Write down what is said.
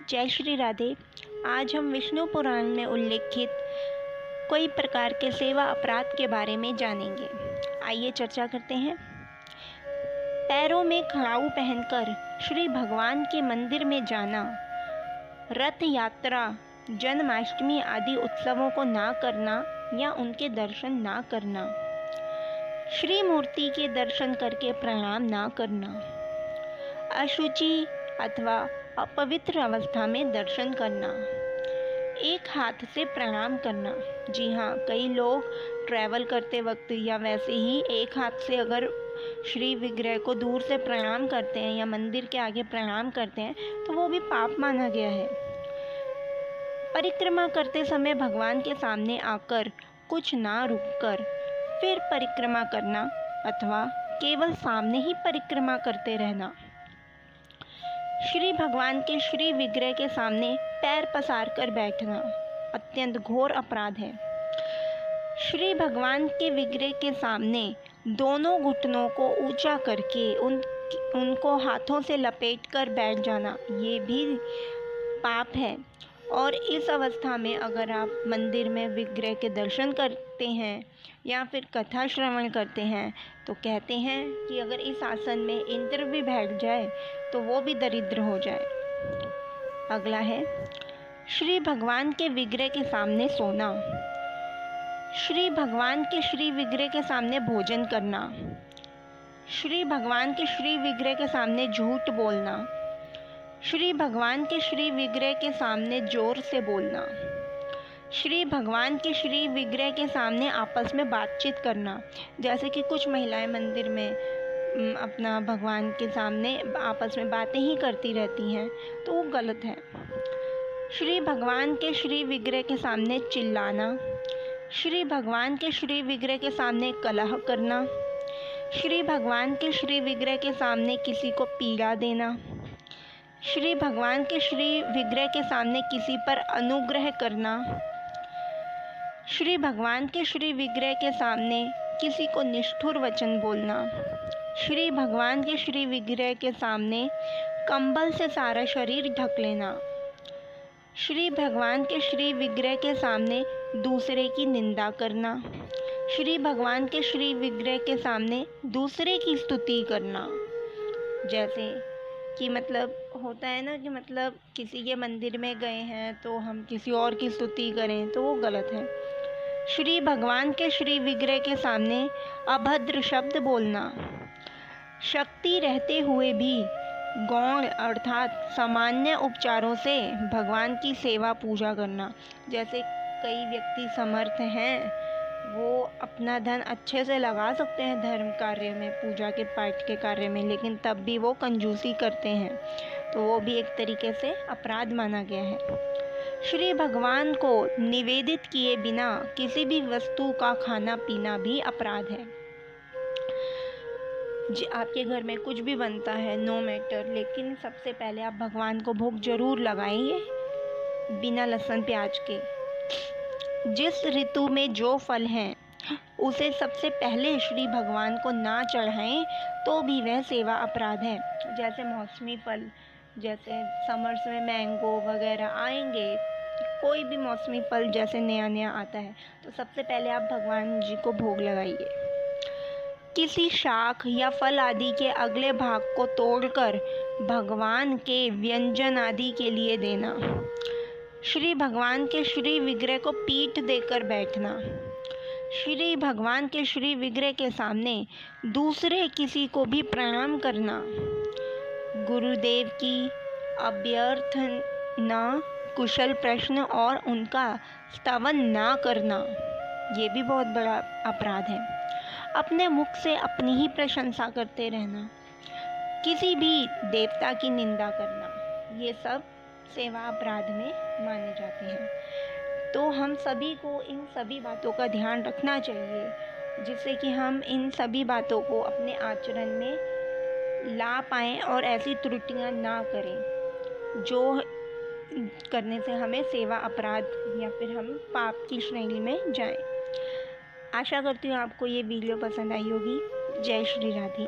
जय श्री राधे। आज हम विष्णु पुराण में उल्लेखित कई प्रकार के सेवा अपराध के बारे में जानेंगे। आइए चर्चा करते हैं। पैरों में खड़ाऊ पहनकर श्री भगवान के मंदिर में जाना, रथ यात्रा, जन्माष्टमी आदि उत्सवों को ना करना या उनके दर्शन ना करना, श्री मूर्ति के दर्शन करके प्रणाम ना करना, अशुचि अथवा अपवित्र अवस्था में दर्शन करना, एक हाथ से प्रणाम करना। जी हाँ, कई लोग ट्रैवल करते वक्त या वैसे ही एक हाथ से अगर श्री विग्रह को दूर से प्रणाम करते हैं या मंदिर के आगे प्रणाम करते हैं तो वो भी पाप माना गया है। परिक्रमा करते समय भगवान के सामने आकर कुछ ना रुककर फिर परिक्रमा करना अथवा केवल सामने ही परिक्रमा करते रहना। श्री भगवान के श्री विग्रह के सामने पैर पसार कर बैठना अत्यंत घोर अपराध है। श्री भगवान के विग्रह के सामने दोनों घुटनों को ऊंचा करके उनको हाथों से लपेट कर बैठ जाना, ये भी पाप है। और इस अवस्था में अगर आप मंदिर में विग्रह के दर्शन करते हैं या फिर कथा श्रवण करते हैं तो कहते हैं कि अगर इस आसन में इंद्र भी बैठ जाए तो वो भी दरिद्र हो जाए। अगला है श्री भगवान के विग्रह के सामने सोना, श्री भगवान के श्री विग्रह के सामने भोजन करना, श्री भगवान के श्री विग्रह के सामने झूठ बोलना, श्री भगवान के श्री विग्रह के सामने जोर से बोलना, श्री भगवान के श्री विग्रह के सामने आपस में बातचीत करना। जैसे कि कुछ महिलाएं मंदिर में अपना भगवान के सामने आपस में बातें ही करती रहती हैं, तो वो गलत है। श्री भगवान के श्री विग्रह के सामने चिल्लाना, श्री भगवान के श्री विग्रह के सामने कलह करना, श्री भगवान के श्री विग्रह के सामने किसी को पीड़ा देना, श्री भगवान के श्री विग्रह के सामने किसी पर अनुग्रह करना, श्री भगवान के श्री विग्रह के सामने किसी को निष्ठुर वचन बोलना, श्री भगवान के श्री विग्रह के सामने कंबल से सारा शरीर ढक लेना, श्री भगवान के श्री विग्रह के सामने दूसरे की निंदा करना, श्री भगवान के श्री विग्रह के सामने दूसरे की स्तुति करना। जैसे कि मतलब होता है ना कि मतलब किसी के मंदिर में गए हैं तो हम किसी और की स्तुति करें तो वो गलत है। श्री भगवान के श्री विग्रह के सामने अभद्र शब्द बोलना, शक्ति रहते हुए भी गौण अर्थात सामान्य उपचारों से भगवान की सेवा पूजा करना। जैसे कई व्यक्ति समर्थ हैं, वो अपना धन अच्छे से लगा सकते हैं धर्म कार्य में, पूजा के पाठ के कार्य में, लेकिन तब भी वो कंजूसी करते हैं तो वो भी एक तरीके से अपराध माना गया है। श्री भगवान को निवेदित किए बिना किसी भी वस्तु का खाना पीना भी अपराध है। आपके घर में कुछ भी बनता है, नो मैटर, लेकिन सबसे पहले आप भगवान को भोग जरूर लगाइए बिना लहसुन प्याज के। जिस ऋतु में जो फल हैं उसे सबसे पहले श्री भगवान को ना चढ़ाएं तो भी वह सेवा अपराध है। जैसे मौसमी फल, जैसे समर्स में मैंगो वगैरह आएंगे, कोई भी मौसमी फल जैसे नया नया आता है तो सबसे पहले आप भगवान जी को भोग लगाइए। किसी शाख या फल आदि के अगले भाग को तोड़कर भगवान के व्यंजन आदि के लिए देना, श्री भगवान के श्री विग्रह को पीठ देकर बैठना, श्री भगवान के श्री विग्रह के सामने दूसरे किसी को भी प्रणाम करना, गुरुदेव की अभ्यर्थना, कुशल प्रश्न और उनका स्तवन ना करना, ये भी बहुत बड़ा अपराध है। अपने मुख से अपनी ही प्रशंसा करते रहना, किसी भी देवता की निंदा करना, ये सब सेवा अपराध में माने जाते हैं। तो हम सभी को इन सभी बातों का ध्यान रखना चाहिए जिससे कि हम इन सभी बातों को अपने आचरण में ला पाएँ और ऐसी त्रुटियां ना करें जो करने से हमें सेवा अपराध या फिर हम पाप की श्रेणी में जाएं। आशा करती हूँ आपको ये वीडियो पसंद आई होगी। जय श्री राधे।